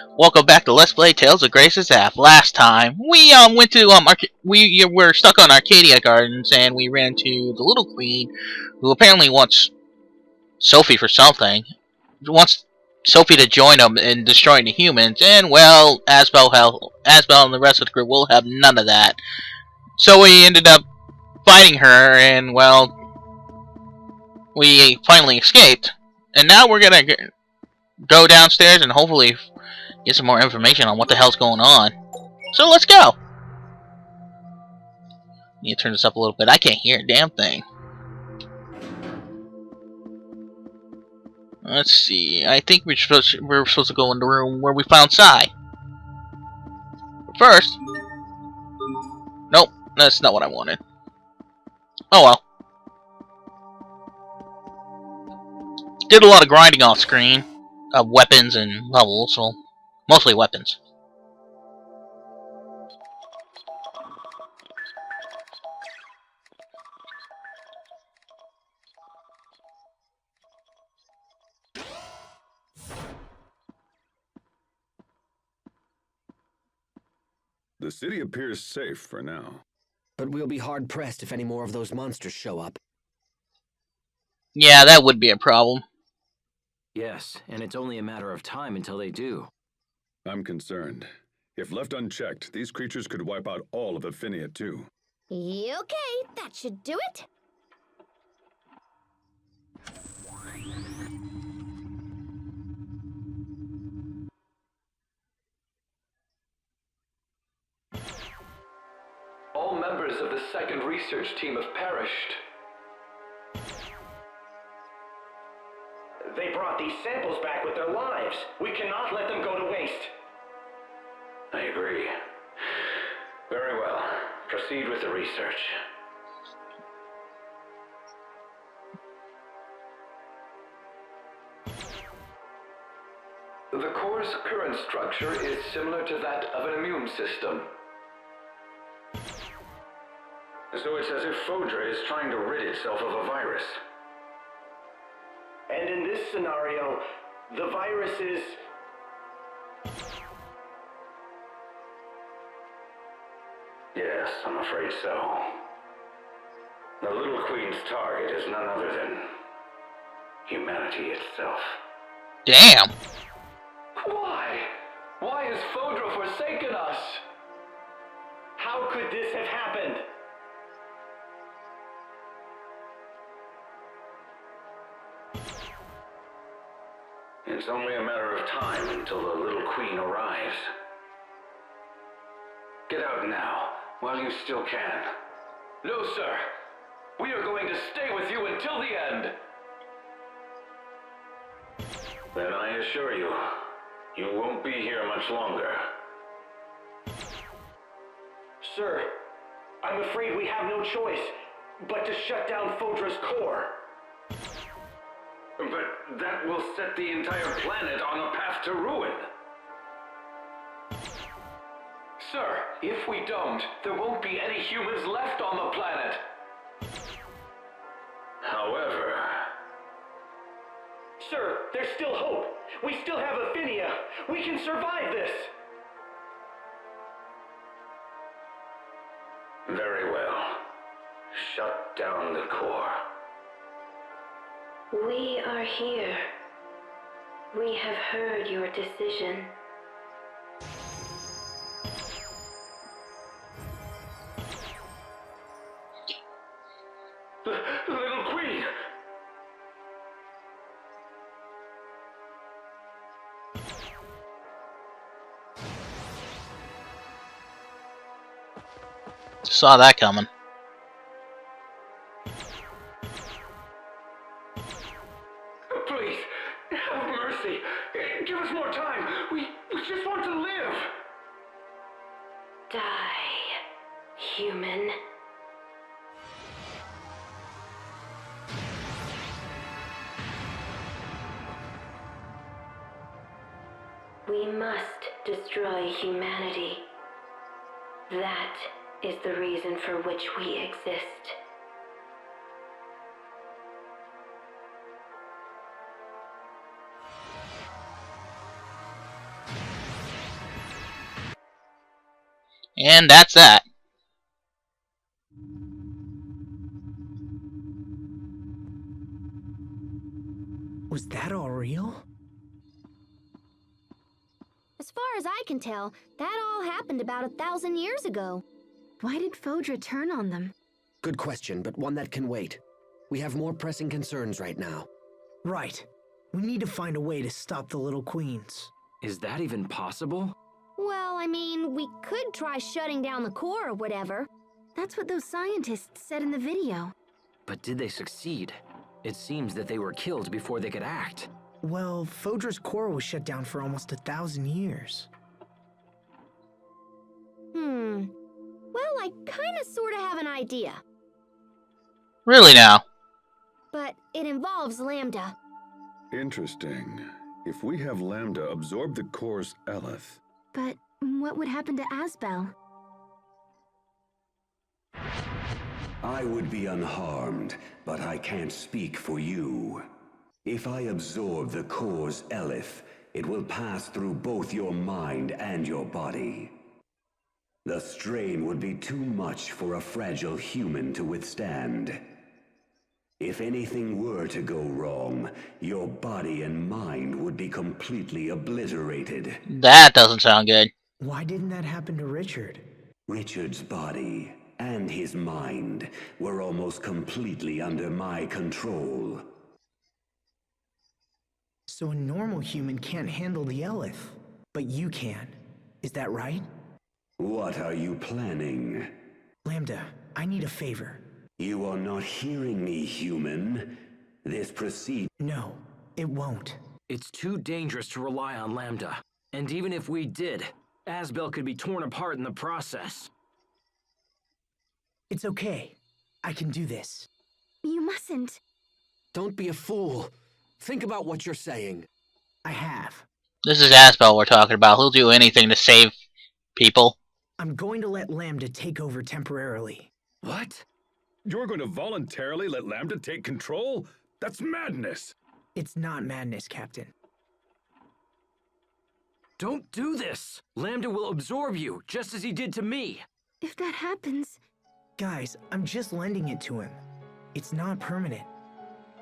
Welcome back to Let's Play Tales of Grace's App. Last time we went to we were stuck on Arcadia Gardens and we ran to the Little Queen, who apparently wants Sophie for something. Wants Sophie to join him in destroying the humans, and well, Asbel and the rest of the group will have none of that. So we ended up fighting her, and well, we finally escaped. And now we're gonna go downstairs and hopefully get some more information on what the hell's going on. So let's go! Need to turn this up a little bit. I can't hear a damn thing. Let's see. I think we're supposed to go in the room where we found Sai. But first... Nope, that's not what I wanted. Oh well. Did a lot of grinding off screen of weapons and levels, well, mostly weapons. The city appears safe for now. But we'll be hard-pressed if any more of those monsters show up. Yeah, that would be a problem. Yes, and it's only a matter of time until they do. I'm concerned. If left unchecked, these creatures could wipe out all of Affinia too. Okay, that should do it. All members of the second research team have perished. They brought these samples back with their lives. We cannot let them go to waste. I agree. Very well. Proceed with the research. The core's current structure is similar to that of an immune system. So it's as if Fodra is trying to rid itself of a virus. And in this scenario, the virus is... Yes, I'm afraid so. The Little Queen's target is none other than humanity itself. Damn! Why? Why has Fodra forsaken us? How could this have happened? It's only a matter of time until the Little Queen arrives. Get out now, while you still can. No, sir. We are going to stay with you until the end. Then I assure you, you won't be here much longer. Sir, I'm afraid we have no choice but to shut down Fodra's core. But that will set the entire planet on a path to ruin. Sir, if we don't, there won't be any humans left on the planet. However... Sir, there's still hope. We still have Affinia. We can survive this. Very well. Shut down the core. We are here. We have heard your decision. The Little Queen! Saw that coming. Please, have mercy. Give us more time. We just want to live. Die, human. We must destroy humanity. That is the reason for which we exist. And that's that. Was that all real? As far as I can tell, that all happened about 1,000 years ago. Why did Fodra turn on them? Good question, but one that can wait. We have more pressing concerns right now. Right. We need to find a way to stop the Little Queens. Is that even possible? Well, I mean, we could try shutting down the core or whatever. That's what those scientists said in the video. But did they succeed? It seems that they were killed before they could act. Well, Fodra's core was shut down for almost 1,000 years. Well, I kinda sorta have an idea. Really now. But it involves Lambda. Interesting. If we have Lambda absorb the core's Eleth, But what would happen to Asbel? I would be unharmed, but I can't speak for you. If I absorb the core's Eleth, it will pass through both your mind and your body. The strain would be too much for a fragile human to withstand. If anything were to go wrong, your body and mind would be completely obliterated. That doesn't sound good. Why didn't that happen to Richard? Richard's body and his mind were almost completely under my control. So a normal human can't handle the Eleth, but you can. Is that right? What are you planning? Lambda, I need a favor. You are not hearing me, human. This proceed. No, it won't. It's too dangerous to rely on Lambda. And even if we did, Asbel could be torn apart in the process. It's okay. I can do this. You mustn't. Don't be a fool. Think about what you're saying. I have. This is Asbel we're talking about. He'll do anything to save people. I'm going to let Lambda take over temporarily. What? you're going to voluntarily let Lambda take control? That's madness! It's not madness, Captain. Don't do this! Lambda will absorb you, just as he did to me! If that happens... Guys, I'm just lending it to him. It's not permanent.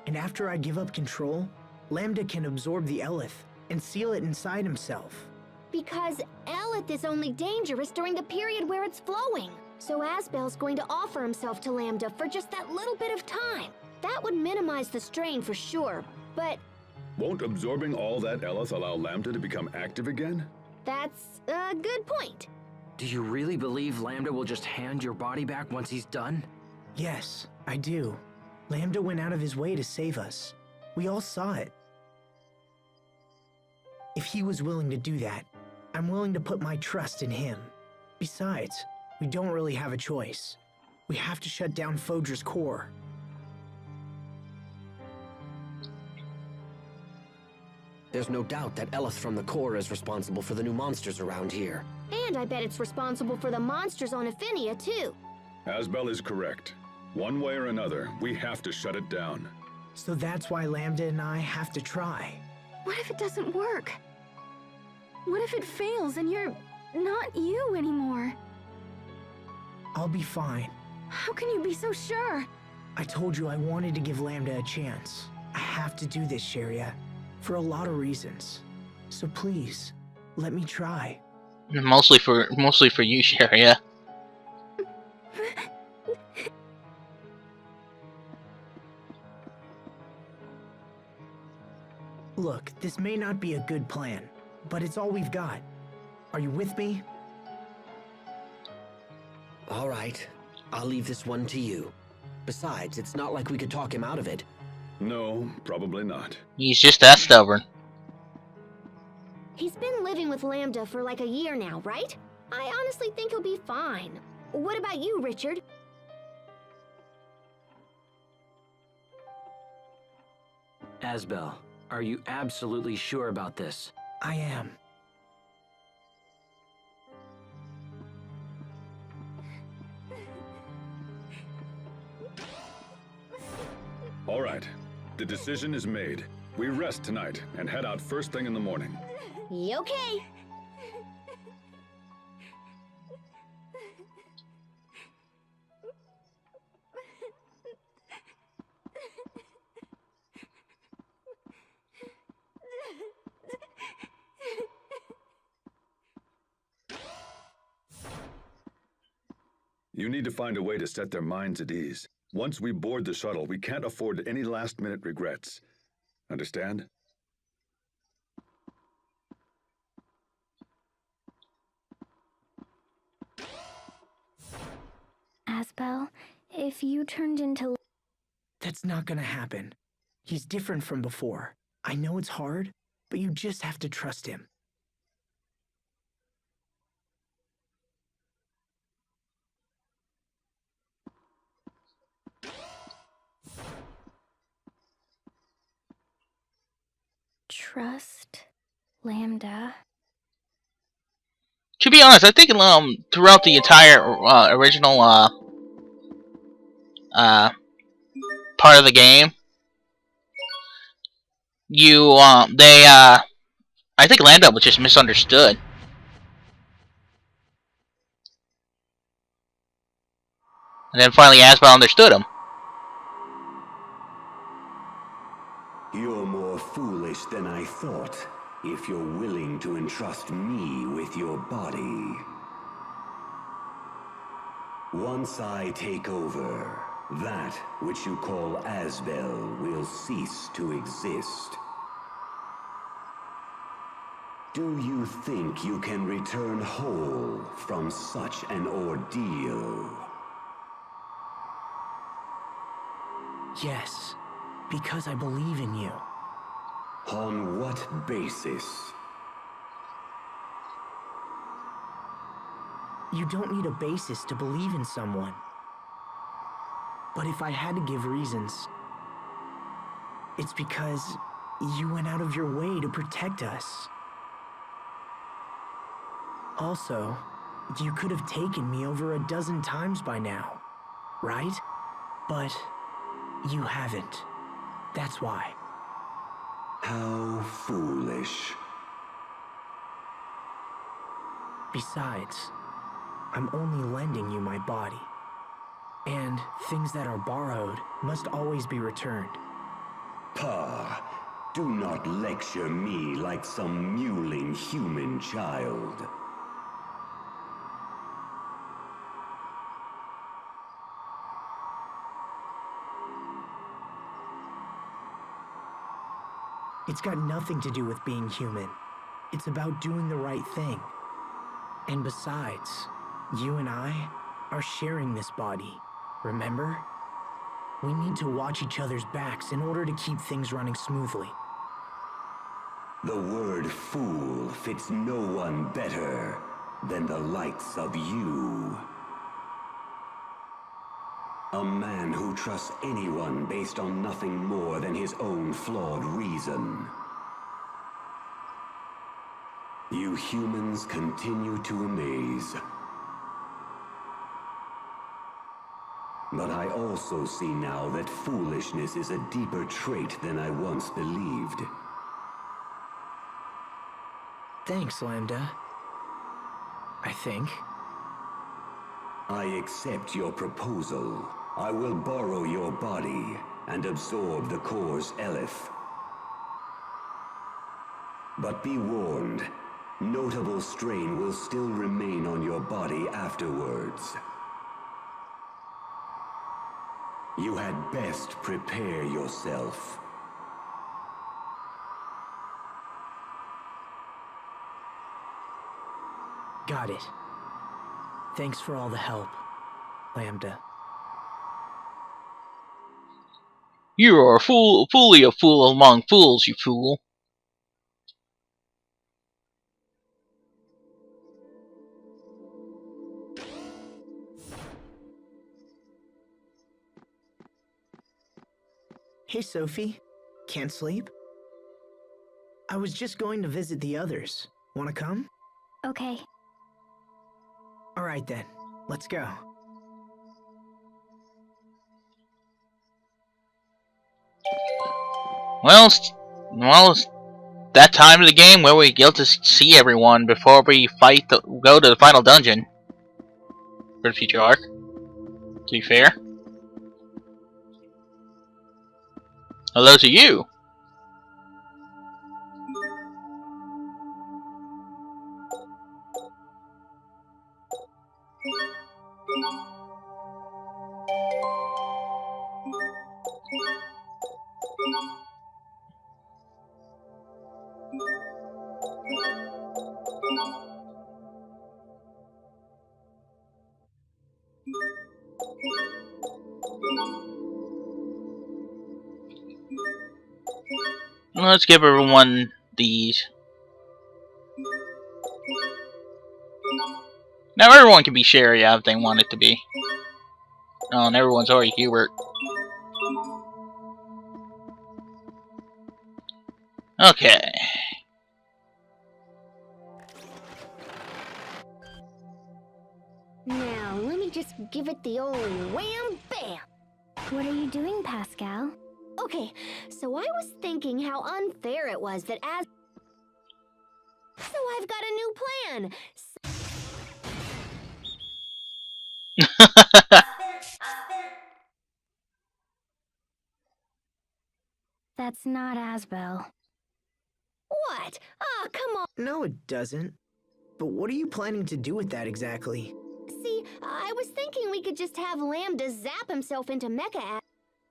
And after I give up control, Lambda can absorb the Eleth and seal it inside himself. Because Eleth is only dangerous during the period where it's flowing. So Asbel's going to offer himself to Lambda for just that little bit of time. That would minimize the strain for sure, but... Won't absorbing all that Eleth allow Lambda to become active again? That's a good point. Do you really believe Lambda will just hand your body back once he's done? Yes, I do. Lambda went out of his way to save us. We all saw it. If he was willing to do that, I'm willing to put my trust in him. Besides, we don't really have a choice. We have to shut down Fodra's core. There's no doubt that Eleth from the core is responsible for the new monsters around here. And I bet it's responsible for the monsters on Aphinia, too. Asbel is correct. One way or another, we have to shut it down. So that's why Lambda and I have to try. What if it doesn't work? What if it fails and you're not you anymore? I'll be fine. How can you be so sure? I told you I wanted to give Lambda a chance. I have to do this, Sharia, for a lot of reasons. So please, let me try. Mostly for you, Sharia. Look, this may not be a good plan, but it's all we've got. Are you with me? All right, I'll leave this one to you. Besides, it's not like we could talk him out of it. No, probably not. He's just that stubborn. He's been living with Lambda for like a year now, right? I honestly think he'll be fine. What about you, Richard? Asbel, are you absolutely sure about this? I am. All right, the decision is made. We rest tonight and head out first thing in the morning. Okay. You need to find a way to set their minds at ease. Once we board the shuttle, we can't afford any last-minute regrets. Understand? Asbel, if you turned into... That's not gonna happen. He's different from before. I know it's hard, but you just have to trust him. Trust Lambda. To be honest, I think throughout the entire original part of the game, I think Lambda was just misunderstood. And then finally Asbel understood him. You're more foolish than I thought, if you're willing to entrust me with your body. Once I take over, that which you call Asbel will cease to exist. Do you think you can return whole from such an ordeal? Yes, because I believe in you. On what basis? You don't need a basis to believe in someone. But if I had to give reasons, it's because you went out of your way to protect us. Also, you could have taken me over a dozen times by now, right? But you haven't. That's why. How foolish. Besides, I'm only lending you my body. And things that are borrowed must always be returned. Pah, do not lecture me like some mewling human child. It's got nothing to do with being human. It's about doing the right thing. And besides, you and I are sharing this body, remember? We need to watch each other's backs in order to keep things running smoothly. The word fool fits no one better than the likes of you. A man who trusts anyone based on nothing more than his own flawed reason. You humans continue to amaze. But I also see now that foolishness is a deeper trait than I once believed. Thanks, Lambda. I think. I accept your proposal. I will borrow your body and absorb the core's Elif. But be warned, notable strain will still remain on your body afterwards. You had best prepare yourself. Got it. Thanks for all the help, Lambda. You are a fool, fully a fool among fools, you fool. Hey, Sophie. Can't sleep? I was just going to visit the others. Wanna come? Okay. All right then. Let's go. Well, it's that time of the game where we get to see everyone before we go to the final dungeon for the future arc. To be fair. Hello to you. Let's give everyone these. Now everyone can be Sherry if they want it to be. Oh, and everyone's already Hubert. Okay. Now, let me just give it the old wham bam. What are you doing, Pascal? Okay, so I was thinking how unfair it was that as... So I've got a new plan. That's not Asbel. What? Ah, come on. No, it doesn't. But what are you planning to do with that exactly? See, I was thinking we could just have Lambda zap himself into Mecha.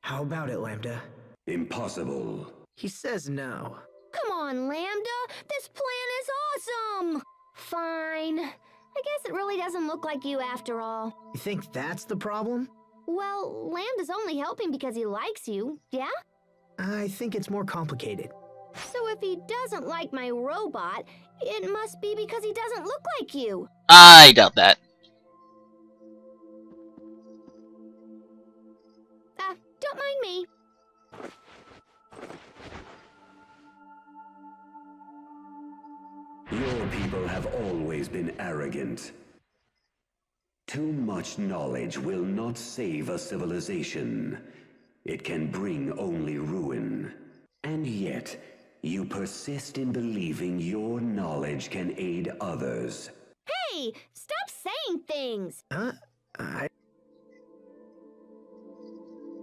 How about it, Lambda? Impossible. He says no. Come on, Lambda. This plan is awesome. Fine. I guess it really doesn't look like you after all. You think that's the problem? Well, Lambda's only helping because he likes you, yeah? I think it's more complicated. So if he doesn't like my robot, it must be because he doesn't look like you. I doubt that. Don't mind me. Your people have always been arrogant. Too much knowledge will not save a civilization. It can bring only ruin. And yet, you persist in believing your knowledge can aid others. Hey, stop saying things.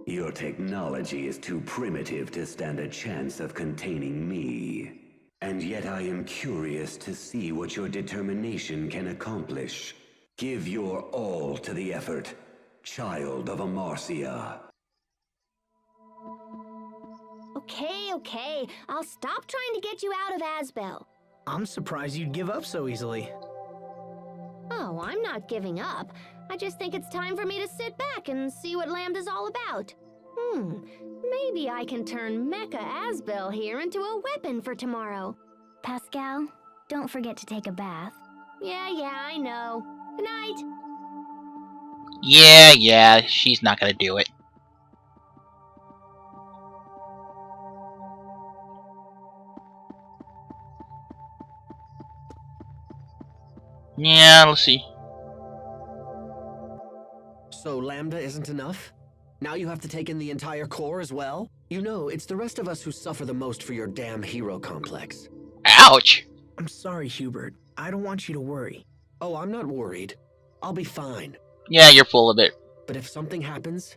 Your technology is too primitive to stand a chance of containing me. And yet I am curious to see what your determination can accomplish. Give your all to the effort, child of Amarcia. Okay. I'll stop trying to get you out of Asbel. I'm surprised you'd give up so easily. Oh, I'm not giving up. I just think it's time for me to sit back and see what Lambda's all about. Maybe I can turn Mecha Asbel here into a weapon for tomorrow. Pascal, don't forget to take a bath. Yeah, I know. Good night. Yeah, she's not gonna do it. Yeah, let's see. So Lambda isn't enough? Now you have to take in the entire core as well? You know, it's the rest of us who suffer the most for your damn hero complex. Ouch! I'm sorry, Hubert. I don't want you to worry. Oh, I'm not worried. I'll be fine. Yeah, you're full of it. But if something happens,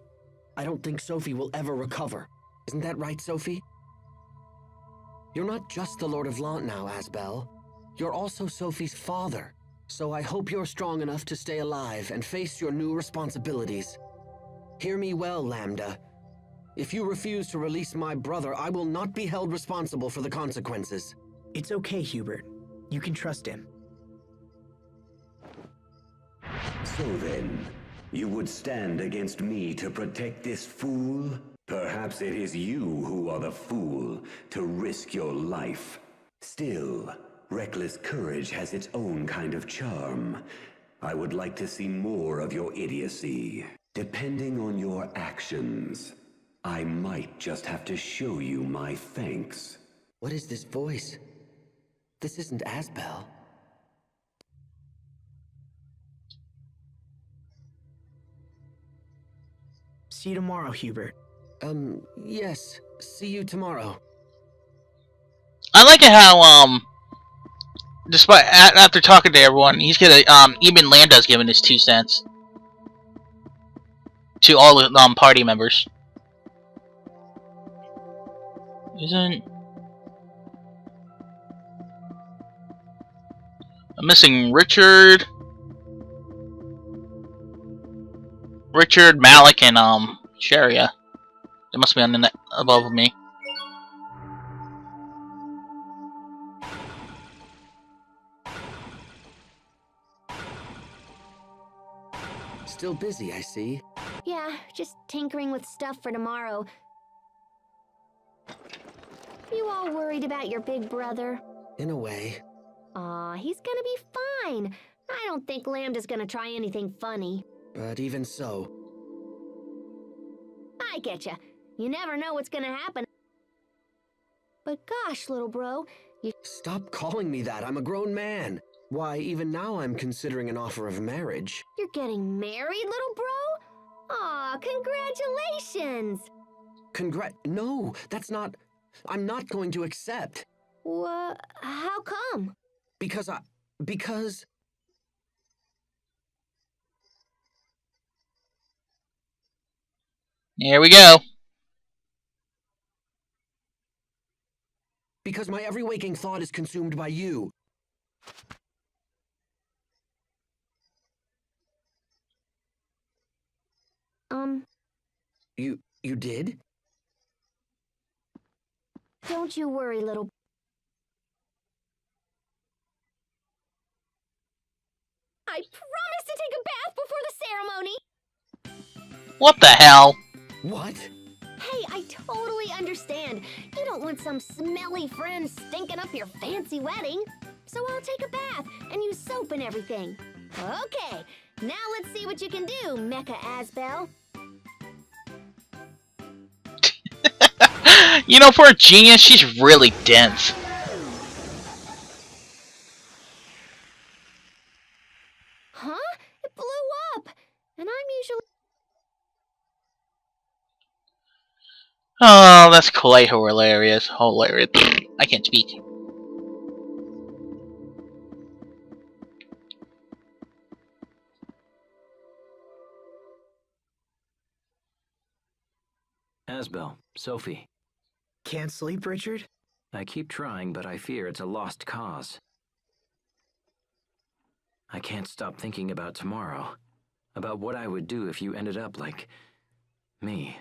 I don't think Sophie will ever recover. Isn't that right, Sophie? You're not just the Lord of Lant now, Asbel. You're also Sophie's father. So I hope you're strong enough to stay alive and face your new responsibilities. Hear me well, Lambda. If you refuse to release my brother, I will not be held responsible for the consequences. It's okay, Hubert. You can trust him. So then, you would stand against me to protect this fool? Perhaps it is you who are the fool to risk your life. Still, reckless courage has its own kind of charm. I would like to see more of your idiocy. Depending on your actions, I might just have to show you my thanks. What is this voice? This isn't Asbel. See you tomorrow, Hubert. Yes. See you tomorrow. I like it how, despite, after talking to everyone, he's gonna, even Lambda's giving his 2 cents. To all the, party members. I'm missing Richard, Malik, and, Sharia. They must be on the net above me. Still busy, I see. Yeah, just tinkering with stuff for tomorrow. You all worried about your big brother? In a way. Aw, he's gonna be fine. I don't think Lambda's gonna try anything funny. But even so... I getcha. You never know what's gonna happen. But gosh, little bro, you... Stop calling me that. I'm a grown man. Why, even now I'm considering an offer of marriage. You're getting married, little bro? Aw, congratulations! No, that's not... I'm not going to accept. How come? Because Here we go. Because my every waking thought is consumed by you. You did? Don't you worry, little... I promise to take a bath before the ceremony! What the hell? What? Hey, I totally understand. You don't want some smelly friend stinking up your fancy wedding. So I'll take a bath and use soap and everything. Okay, now let's see what you can do, Mecha Asbel. You know, for a genius, she's really dense. Huh? It blew up! And I'm usually... Oh, that's quite hilarious. Hilarious. I can't speak. Asbel, Sophie. Can't sleep, Richard? I keep trying, but I fear it's a lost cause. I can't stop thinking about tomorrow. About what I would do if you ended up like... me.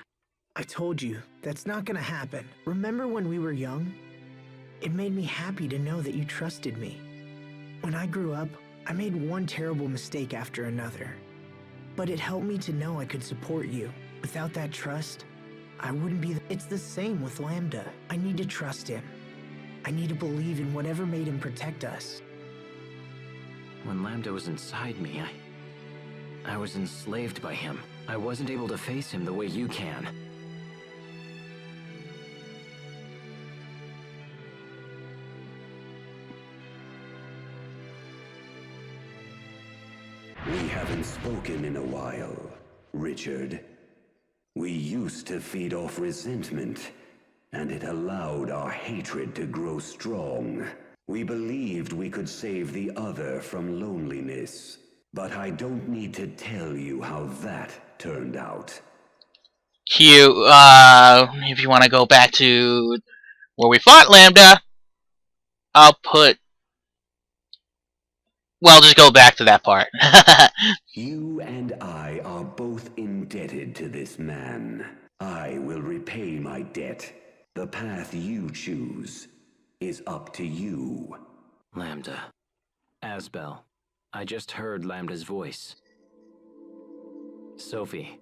I told you, that's not gonna happen. Remember when we were young? It made me happy to know that you trusted me. When I grew up, I made one terrible mistake after another. But it helped me to know I could support you. Without that trust, I wouldn't be... It's the same with Lambda. I need to trust him. I need to believe in whatever made him protect us. When Lambda was inside me, I was enslaved by him. I wasn't able to face him the way you can. We haven't spoken in a while, Richard. We used to feed off resentment, and it allowed our hatred to grow strong. We believed we could save the other from loneliness. But I don't need to tell you how that turned out. Cute. If you want to go back to where we fought Lambda, I'll put... Well, just go back to that part. You and I are both indebted to this man. I will repay my debt. The path you choose is up to you. Lambda. Asbel. I just heard Lambda's voice. Sophie.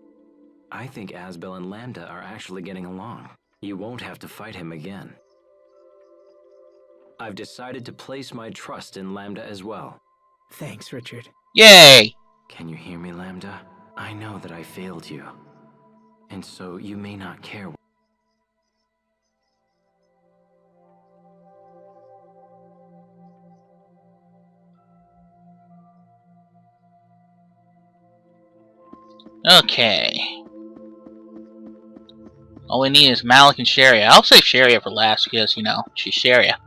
I think Asbel and Lambda are actually getting along. You won't have to fight him again. I've decided to place my trust in Lambda as well. Thanks, Richard. Yay! Can you hear me, Lambda? I know that I failed you. And so you may not care. Okay. All we need is Malik and Sharia. I'll save Sharia for last because, you know, she's Sharia.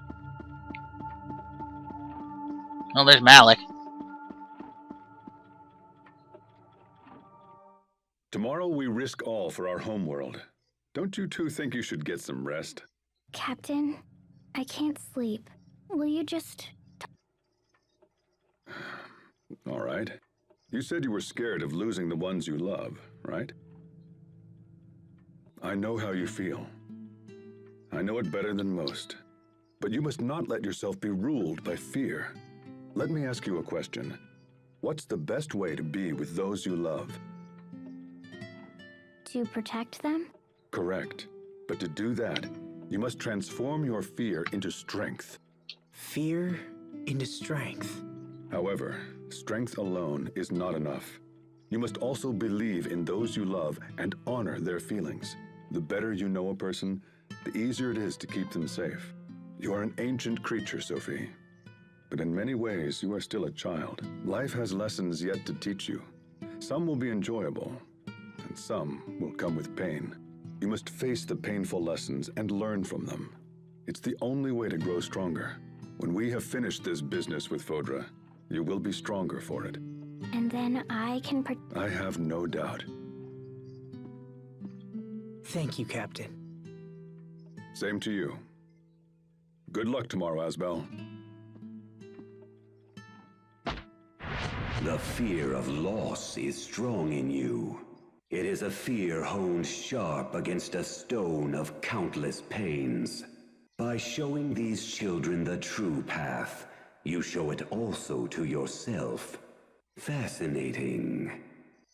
Oh, there's Malik. Tomorrow we risk all for our homeworld. Don't you two think you should get some rest? Captain, I can't sleep. Will you just... All right. You said you were scared of losing the ones you love, right? I know how you feel. I know it better than most. But you must not let yourself be ruled by fear. Let me ask you a question. What's the best way to be with those you love? To protect them? Correct. But to do that, you must transform your fear into strength. Fear into strength. However, strength alone is not enough. You must also believe in those you love and honor their feelings. The better you know a person, the easier it is to keep them safe. You are an ancient creature, Sophie. But in many ways, you are still a child. Life has lessons yet to teach you. Some will be enjoyable, and some will come with pain. You must face the painful lessons and learn from them. It's the only way to grow stronger. When we have finished this business with Fodra, you will be stronger for it. And then I can I have no doubt. Thank you, Captain. Same to you. Good luck tomorrow, Asbel. The fear of loss is strong in you. It is a fear honed sharp against a stone of countless pains. By showing these children the true path, you show it also to yourself. Fascinating.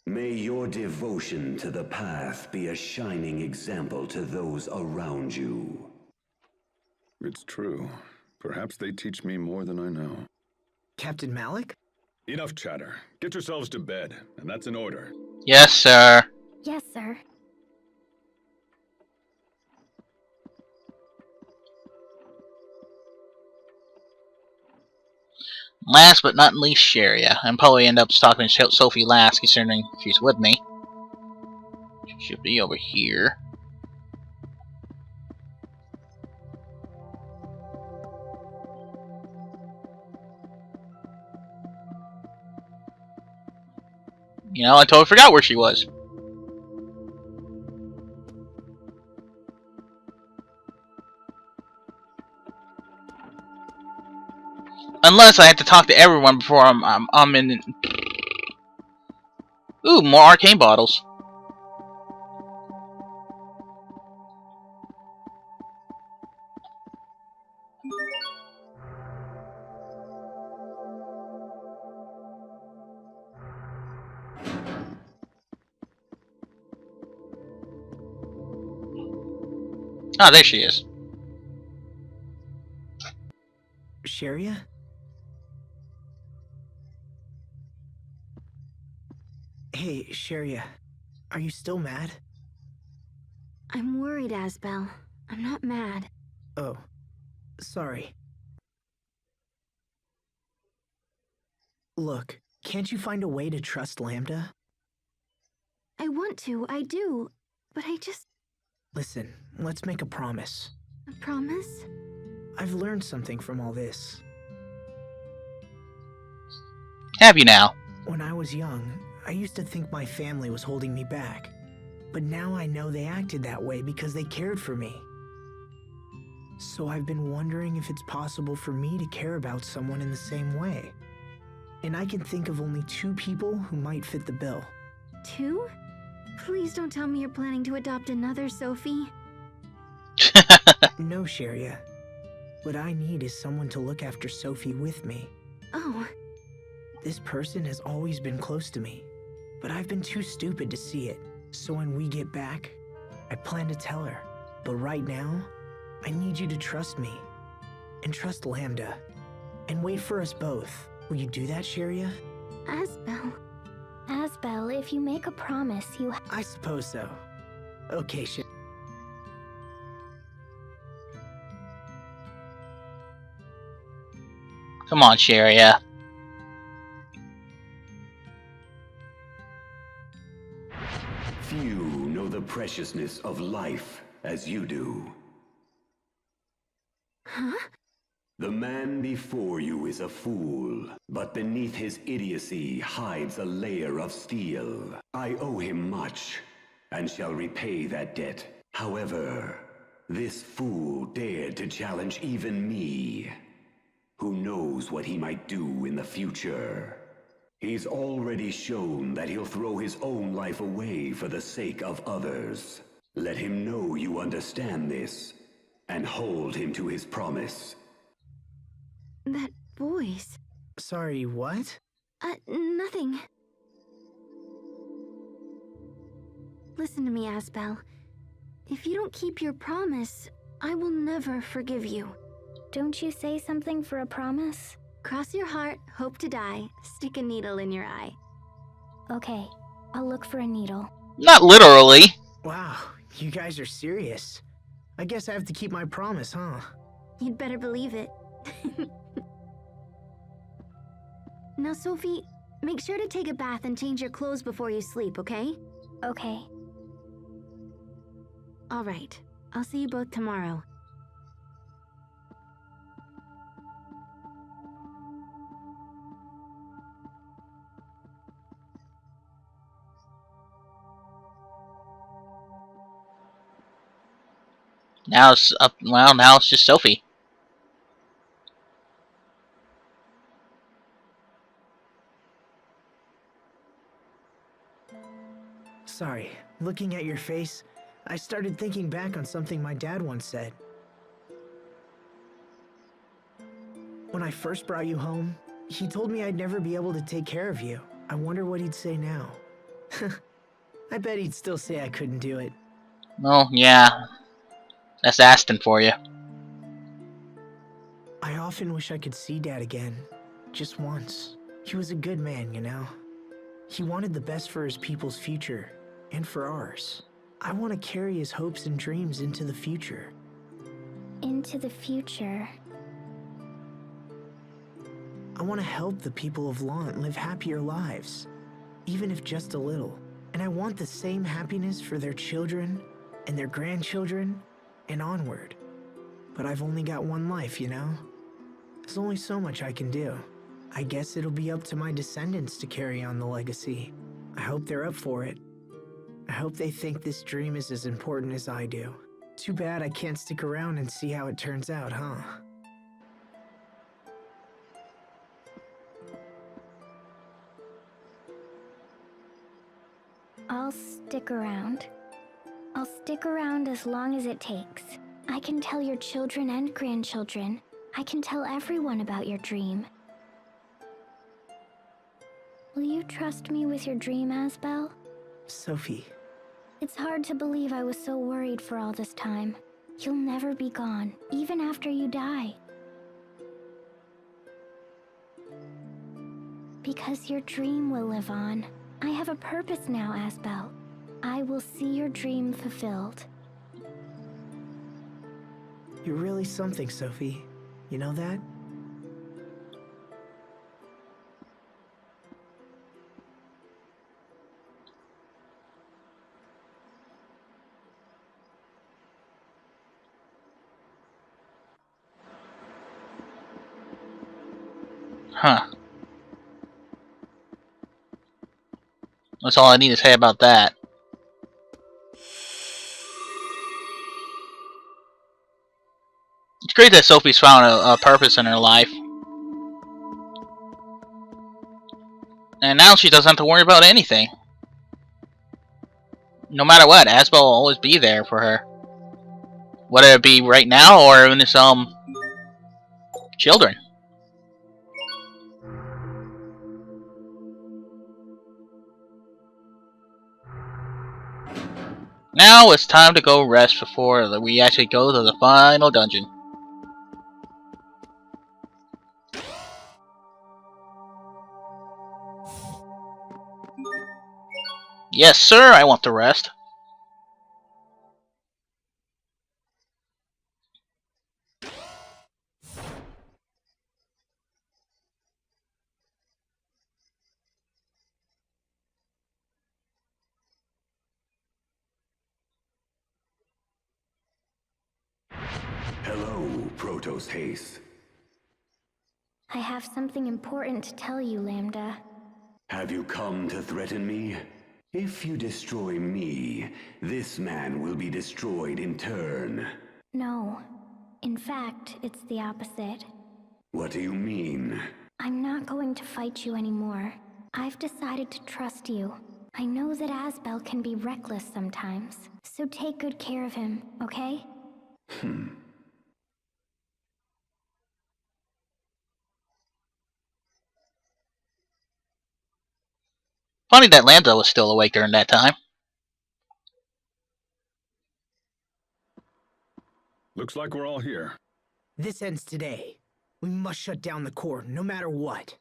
May your devotion to the path be a shining example to those around you. It's true. Perhaps they teach me more than I know. Captain Malik? Enough chatter. Get yourselves to bed, and that's an order. Yes, sir. Yes, sir. Last but not least, Sharia. I'm probably end up talking to Sophie last, considering she's with me. She should be over here. You know, I totally forgot where she was. Unless I have to talk to everyone before I'm in. Ooh, more arcane bottles. Ah, there she is. Sharia? Hey, Sharia. Are you still mad? I'm worried, Asbel. I'm not mad. Oh, sorry. Look, can't you find a way to trust Lambda? I want to, I do. But I just... Listen, let's make a promise. A promise? I've learned something from all this. Have you now? When I was young, I used to think my family was holding me back. But now I know they acted that way because they cared for me. So I've been wondering if it's possible for me to care about someone in the same way. And I can think of only 2 people who might fit the bill. 2? Please don't tell me you're planning to adopt another Sophie. No, Sharia. What I need is someone to look after Sophie with me. Oh. This person has always been close to me, but I've been too stupid to see it. So when we get back, I plan to tell her. But right now, I need you to trust me. And trust Lambda. And wait for us both. Will you do that, Sharia? Asbel. Asbel, if you make a promise, you... I suppose so. Okay, Sharia. Come on, Sharia. Few know the preciousness of life as you do. Huh? The man before you is a fool, but beneath his idiocy hides a layer of steel. I owe him much, and shall repay that debt. However, this fool dared to challenge even me. Who knows what he might do in the future? He's already shown that he'll throw his own life away for the sake of others. Let him know you understand this, and hold him to his promise. That voice. Sorry, what? Nothing. Listen to me, Asbel. If you don't keep your promise, I will never forgive you. Don't you say something for a promise? Cross your heart, hope to die, stick a needle in your eye. Okay, I'll look for a needle. Not literally. Wow, you guys are serious. I guess I have to keep my promise, huh? You'd better believe it. Now, Sophie, make sure to take a bath and change your clothes before you sleep, okay? Okay. All right. I'll see you both tomorrow. Now it's up. Well, now it's just Sophie. Sorry, looking at your face, I started thinking back on something my dad once said. When I first brought you home, he told me I'd never be able to take care of you. I wonder what he'd say now. I bet he'd still say I couldn't do it. Oh, yeah. That's Aston for you. I often wish I could see Dad again. Just once. He was a good man, you know? He wanted the best for his people's future, and for ours. I want to carry his hopes and dreams into the future. Into the future. I want to help the people of Lant live happier lives, even if just a little. And I want the same happiness for their children and their grandchildren and onward. But I've only got one life, you know? There's only so much I can do. I guess it'll be up to my descendants to carry on the legacy. I hope they're up for it. I hope they think this dream is as important as I do. Too bad I can't stick around and see how it turns out, huh? I'll stick around. I'll stick around as long as it takes. I can tell your children and grandchildren. I can tell everyone about your dream. Will you trust me with your dream, Asbel? Sophie. It's hard to believe I was so worried for all this time. You'll never be gone, even after you die. Because your dream will live on. I have a purpose now, Asbel. I will see your dream fulfilled. You're really something, Sophie. You know that? Huh. That's all I need to say about that. It's great that Sophie's found a purpose in her life. And now she doesn't have to worry about anything. No matter what, Asbel will always be there for her. Whether it be right now or in his children. Now it's time to go rest before we actually go to the final dungeon. Yes, sir, I want to rest. Hello, Protos Haste. I have something important to tell you, Lambda. Have you come to threaten me? If you destroy me, this man will be destroyed in turn. No. In fact, it's the opposite. What do you mean? I'm not going to fight you anymore. I've decided to trust you. I know that Asbel can be reckless sometimes, so take good care of him, okay? Funny that Lambda was still awake during that time. Looks like we're all here. This ends today. We must shut down the core, no matter what.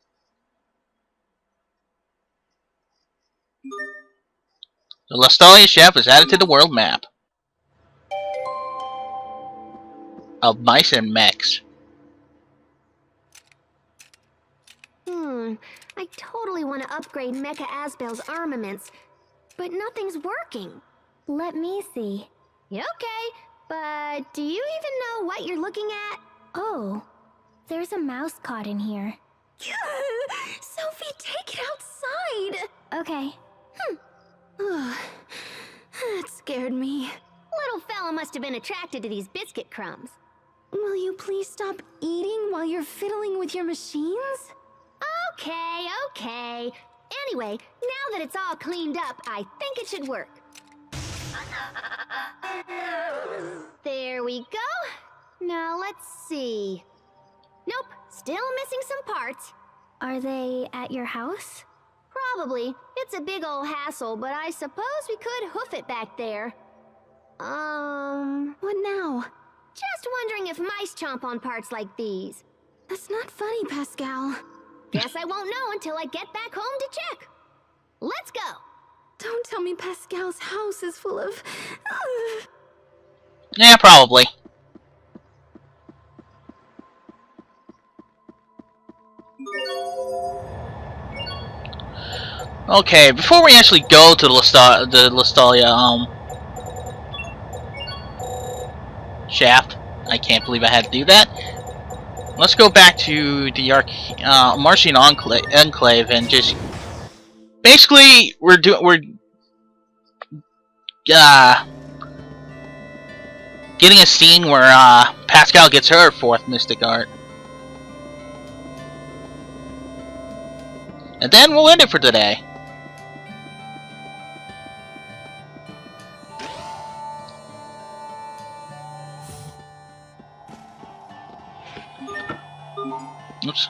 The Lestalia chef was added to the world map of mice and mechs. I totally want to upgrade Mecha Asbel's armaments, but nothing's working. Let me see. Okay, but do you even know what you're looking at? Oh, there's a mouse caught in here. Sophie, take it outside! Okay. That scared me. Little fella must have been attracted to these biscuit crumbs. Will you please stop eating while you're fiddling with your machines? Okay. Anyway, now that it's all cleaned up, I think it should work. There we go. Now let's see. Nope, still missing some parts. Are they at your house? Probably. It's a big old hassle, but I suppose we could hoof it back there. What now? Just wondering if mice chomp on parts like these. That's not funny, Pascal. Guess I won't know until I get back home to check. Let's go. Don't tell me Pascal's house is full of... Yeah, probably. Okay, before we actually go to the Lestalia shaft, I can't believe I had to do that. Let's go back to the Martian Enclave and just basically we're getting a scene where Pascal gets her fourth mystic art. And then we'll end it for today. Oops.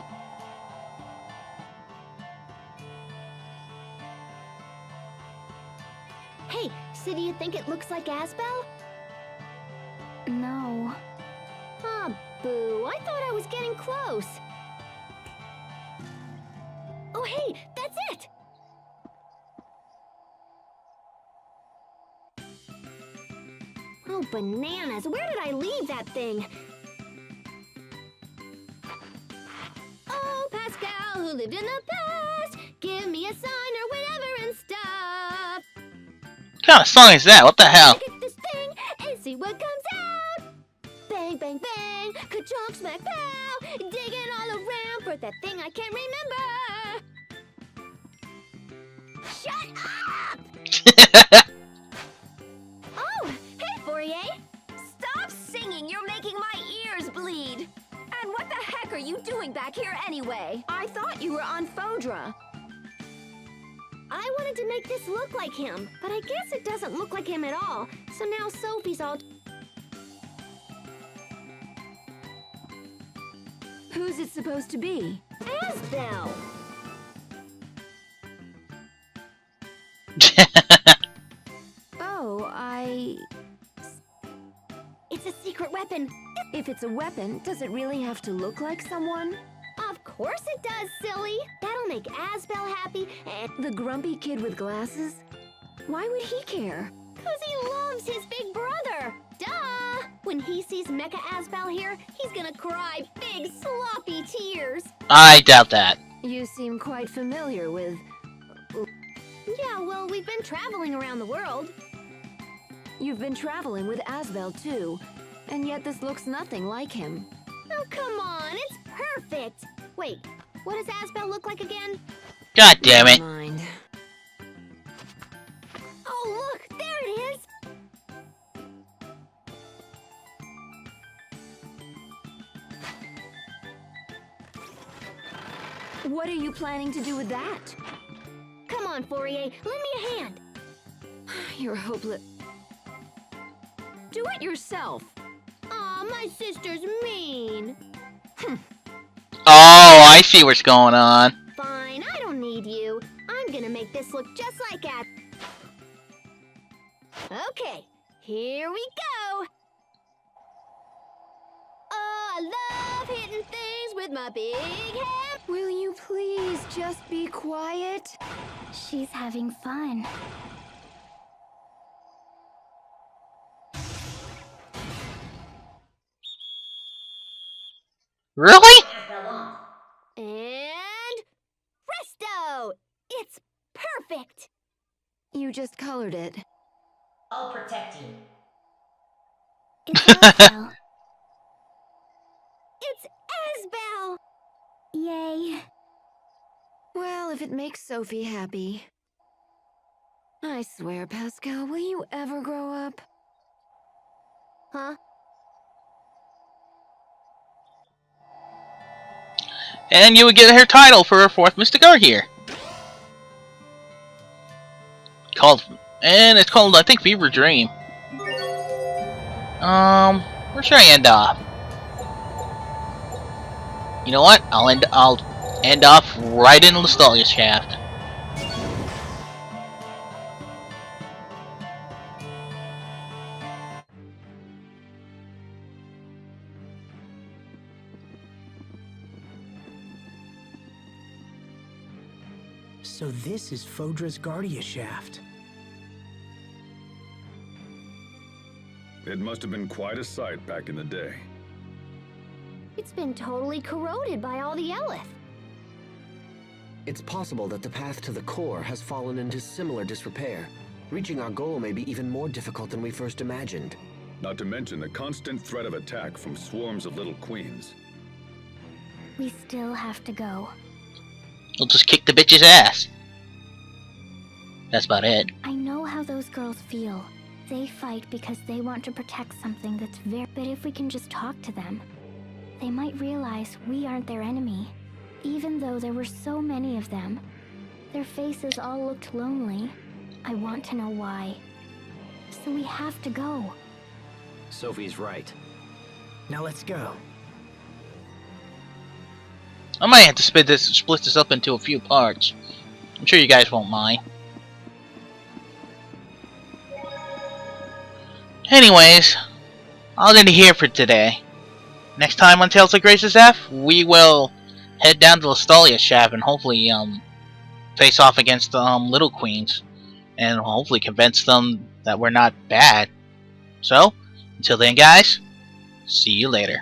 Hey, so do you think it looks like Asbel? No. Ah, boo. I thought I was getting close. Oh, hey, that's it! Oh, bananas. Where did I leave that thing? Oh, Pascal, who lived in the past, give me a sign or whatever and stuff. What kind of song is that? What the hell? Look at this thing and see what comes out. Bang, bang, bang, ka-chonk, smack, pow. Digging all around for that thing I can't remember. Shut up! Oh, hey, Fourier. Stop singing! You're making my ears bleed! And what the heck are you doing back here anyway? I thought you were on Fodra. I wanted to make this look like him, but I guess it doesn't look like him at all. So now Sophie's all... Who's it supposed to be? Asbel! Oh, It's a secret weapon. If it's a weapon, does it really have to look like someone? Of course it does, silly. That'll make Asbel happy and... The grumpy kid with glasses? Why would he care? 'Cause he loves his big brother. Duh! When he sees Mecha Asbel here, he's gonna cry big sloppy tears. I doubt that. You seem quite familiar with... Yeah, well, we've been traveling around the world. You've been traveling with Asbel too, and yet this looks nothing like him. Oh, come on, it's perfect. Wait, what does Asbel look like again? God damn it. Never mind. Oh, look, there it is. What are you planning to do with that? Come on, Fourier, lend me a hand. You're hopeless. Do it yourself. Aw, my sister's mean. Oh, I see what's going on. Fine, I don't don't need you. I'm gonna make this look just like As... Okay, here we go. Oh, I love hitting things with my big hand. Will you please just be quiet? She's having fun. Really? And presto! It's perfect! You just colored it. I'll protect you. It's Asbel. It's Asbel! Yay. Well, if it makes Sophie happy. I swear, Pascal, will you ever grow up? Huh? And you would get her title for her 4th Mystigar here. It's called, I think, Fever Dream. Where should I end off? You know what? I'll end off right in Lestallea Shaft. So this is Fodra's Guardia Shaft. It must have been quite a sight back in the day. It's been totally corroded by all the Eleth. It's possible that the path to the core has fallen into similar disrepair. Reaching our goal may be even more difficult than we first imagined. Not to mention the constant threat of attack from swarms of little queens. We still have to go. We'll just kick the bitch's ass. That's about it. I know how those girls feel. They fight because they want to protect something that's very... But if we can just talk to them, they might realize we aren't their enemy. Even though there were so many of them, their faces all looked lonely. I want to know why. So we have to go. Sophie's right. Now let's go. I might have to split this up into a few parts. I'm sure you guys won't mind. Anyways, I'll end it here for today. Next time on Tales of Graces F, we will head down to Lestallea Shaft and hopefully face off against the Little Queens and hopefully convince them that we're not bad. So, until then guys, see you later.